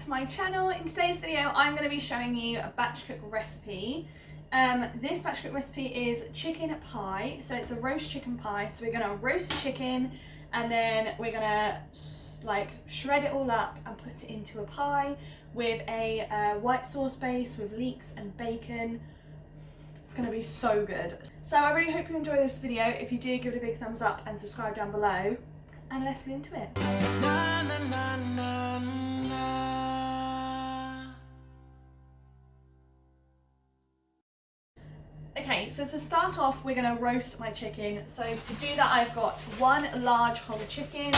to my channel. In today's video I'm going to be showing you a batch cook recipe. This batch cook recipe is chicken pie, so it's a roast chicken pie. So we're going to roast the chicken and then we're going to shred it all up and put it into a pie with a white sauce base with leeks and bacon. It's going to be so good. So I really hope you enjoy this video. If you do, give it a big thumbs up and subscribe down below, and let's get into it. Okay, so to start off, we're going to roast my chicken. So to do that, I've got one large whole chicken,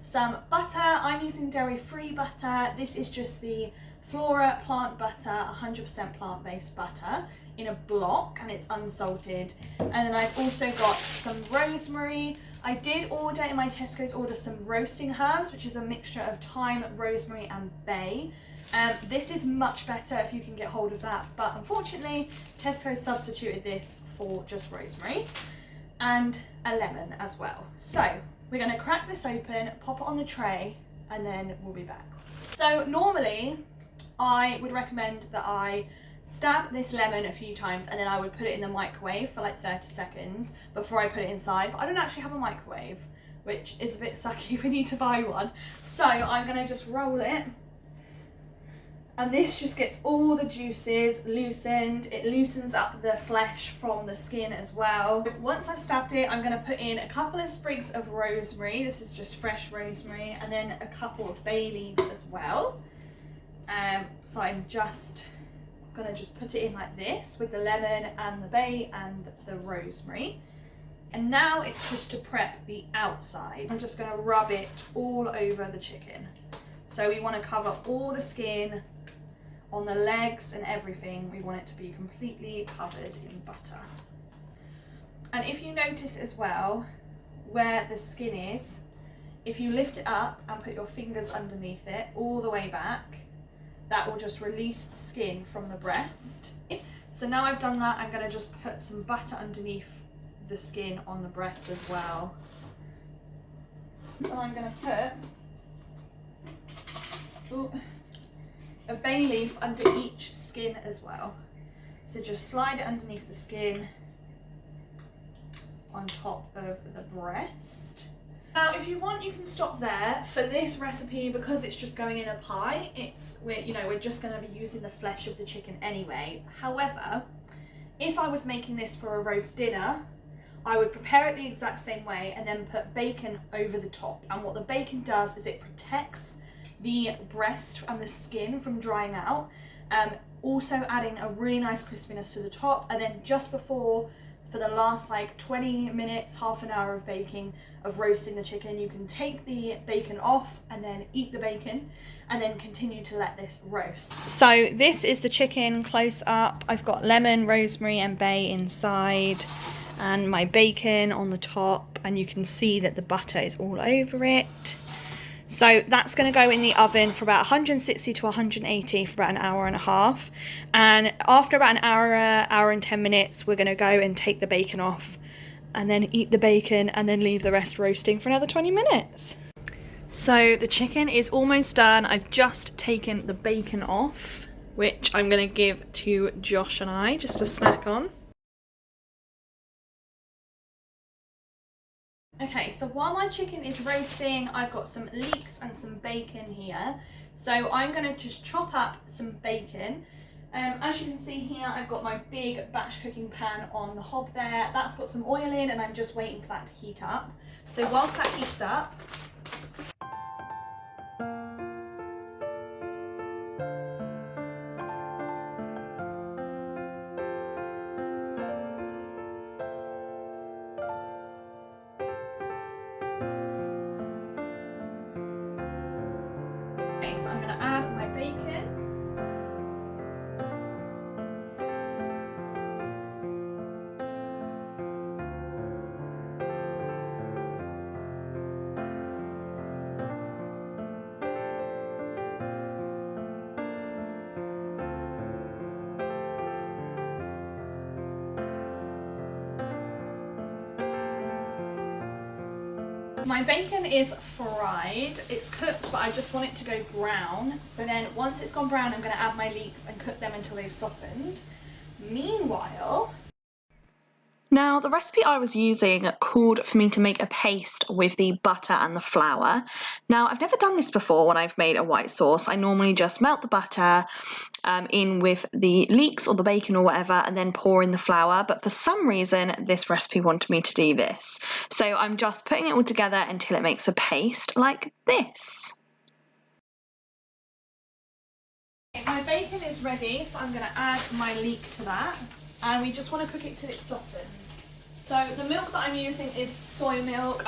some butter. I'm using dairy-free butter. This is just the Flora plant butter, 100% plant-based butter in a block, and it's unsalted. And then I've also got some rosemary. I did order in my Tesco's order some roasting herbs, which is a mixture of thyme, rosemary and bay. This is much better if you can get hold of that, but unfortunately Tesco substituted this for just rosemary, and a lemon as well. So we're going to crack this open, pop it on the tray, and then we'll be back. So normally I would recommend that I stab this lemon a few times and then I would put it in the microwave for like 30 seconds before I put it inside, but I don't actually have a microwave, which is a bit sucky. We need to buy one. So I'm going to just roll it, and this just gets all the juices loosened. It loosens up the flesh from the skin as well. Once I've stabbed it, I'm going to put in a couple of sprigs of rosemary. This is just fresh rosemary, and then a couple of bay leaves as well. So I'm just going to just put it in like this with the lemon and the bay and the rosemary. And now it's just to prep the outside. I'm just going to rub it all over the chicken. So we want to cover all the skin on the legs and everything. We want it to be completely covered in butter. And if you notice as well where the skin is, if you lift it up and put your fingers underneath it all the way back, that will just release the skin from the breast. So now I've done that, I'm going to just put some butter underneath the skin on the breast as well. So I'm going to put a bay leaf under each skin as well. So just slide it underneath the skin on top of the breast. Now, if you want, you can stop there. For this recipe, because it's just going in a pie, we're just going to be using the flesh of the chicken anyway. However, if I was making this for a roast dinner, I would prepare it the exact same way and then put bacon over the top. And what the bacon does is it protects the breast and the skin from drying out, also adding a really nice crispiness to the top. And then just before, for the last like 20 minutes, half an hour of baking, of roasting the chicken, you can take the bacon off and then eat the bacon and then continue to let this roast. So this is the chicken close up. I've got lemon, rosemary and bay inside and my bacon on the top, and you can see that the butter is all over it. So that's going to go in the oven for about 160 to 180 for about an hour and a half. And after about an hour and 10 minutes, we're going to go and take the bacon off and then eat the bacon and then leave the rest roasting for another 20 minutes. So the chicken is almost done. I've just taken the bacon off, which I'm going to give to Josh and I just to snack on. Okay, so while my chicken is roasting, I've got some leeks and some bacon here. So I'm going to just chop up some bacon. As you can see here, I've got my big batch cooking pan on the hob there. That's got some oil in and I'm just waiting for that to heat up. So whilst that heats up, so I'm going to add my bacon. My bacon is fried. It's cooked, but I just want it to go brown. So then once it's gone brown, I'm going to add my leeks and cook them until they've softened. Meanwhile, now the recipe I was using called for me to make a paste with the butter and the flour. Now I've never done this before when I've made a white sauce. I normally just melt the butter in with the leeks or the bacon or whatever and then pour in the flour, but for some reason this recipe wanted me to do this. So I'm just putting it all together until it makes a paste like this. My bacon is ready, so I'm going to add my leek to that, and we just want to cook it till it's softened. So the milk that I'm using is soy milk.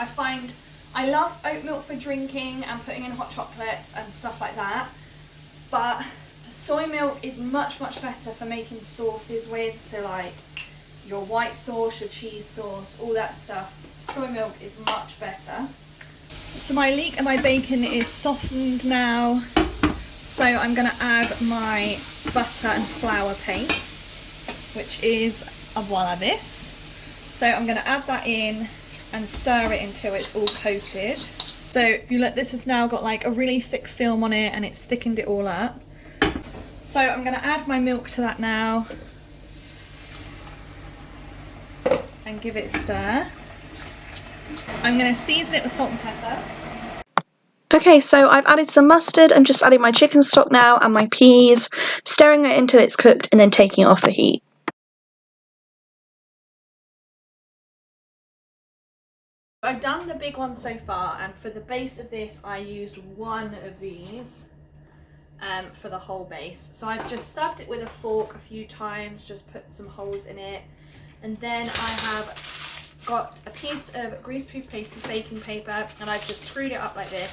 I love oat milk for drinking and putting in hot chocolates and stuff like that, but soy milk is much better for making sauces with, so like your white sauce, your cheese sauce, all that stuff. Soy milk is much better. So my leek and my bacon is softened now, so I'm going to add my butter and flour paste, which is voila this. So I'm going to add that in and stir it until it's all coated. So if you look, this has now got like a really thick film on it and it's thickened it all up. So I'm going to add my milk to that now and give it a stir. I'm going to season it with salt and pepper. Okay, so I've added some mustard. I'm just adding my chicken stock now and my peas, stirring it until it's cooked and then taking it off the heat. I've done the big one so far, and for the base of this I used one of these for the whole base. So I've just stabbed it with a fork a few times, just put some holes in it, and then I have got a piece of greaseproof baking paper and I've just screwed it up like this.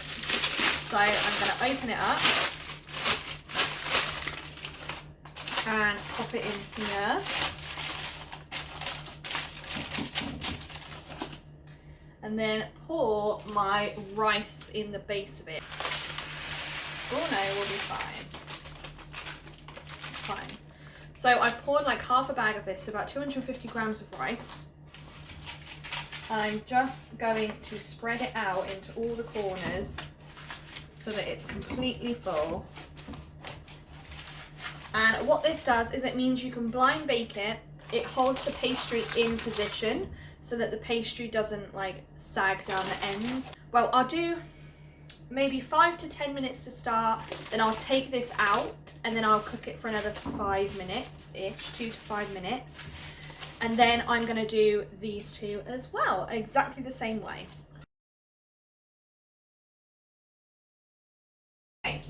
So I'm going to open it up and pop it in here. And then pour my rice in the base of it. Oh no, we'll be fine. It's fine. So I've poured like half a bag of this, so about 250 grams of rice. I'm just going to spread it out into all the corners so that it's completely full. And what this does is it means you can blind bake it. It holds the pastry in position so that the pastry doesn't like sag down the ends. Well, I'll do maybe 5 to 10 minutes to start, then I'll take this out and then I'll cook it for another 5 minutes-ish, 2 to 5 minutes. And then I'm gonna do these two as well, exactly the same way. Okay,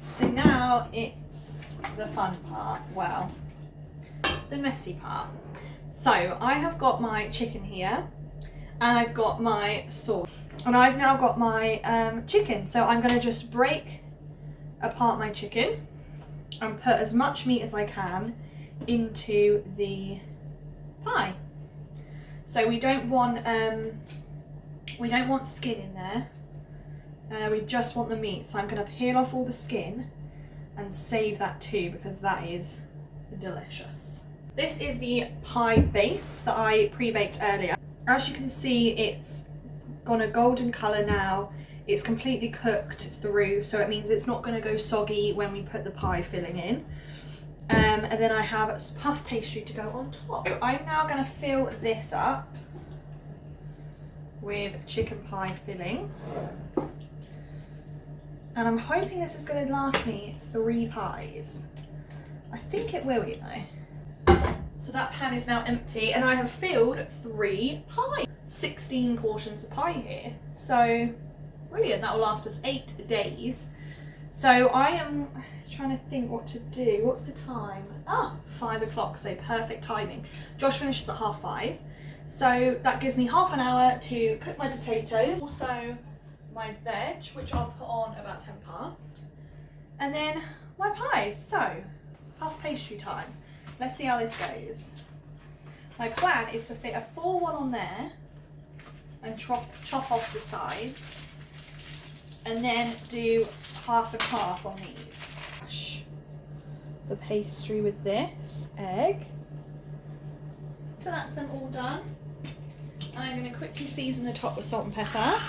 so now it's the fun part, well, the messy part. So I have got my chicken here and I've got my sauce and I've now got my chicken. So I'm going to just break apart my chicken and put as much meat as I can into the pie. So we don't want skin in there. We just want the meat. So I'm going to peel off all the skin and save that too because that is delicious. This is the pie base that I pre-baked earlier. As you can see, it's gone a golden colour now. It's completely cooked through, so it means it's not going to go soggy when we put the pie filling in. And then I have puff pastry to go on top. So I'm now going to fill this up with chicken pie filling. And I'm hoping this is going to last me 3 pies. I think it will, you know. So that pan is now empty and I have filled 3 pies. 16 portions of pie here. So brilliant, that will last us 8 days. So I am trying to think what to do. What's the time? 5 o'clock, so perfect timing. Josh finishes at 5:30. So that gives me half an hour to cook my potatoes. Also my veg, which I'll put on about 10 past. And then my pies. So puff pastry time. Let's see how this goes. My plan is to fit a full one on there and chop off the sides and then do half and half on these. Mash the pastry with this egg. So that's them all done. And I'm going to quickly season the top with salt and pepper.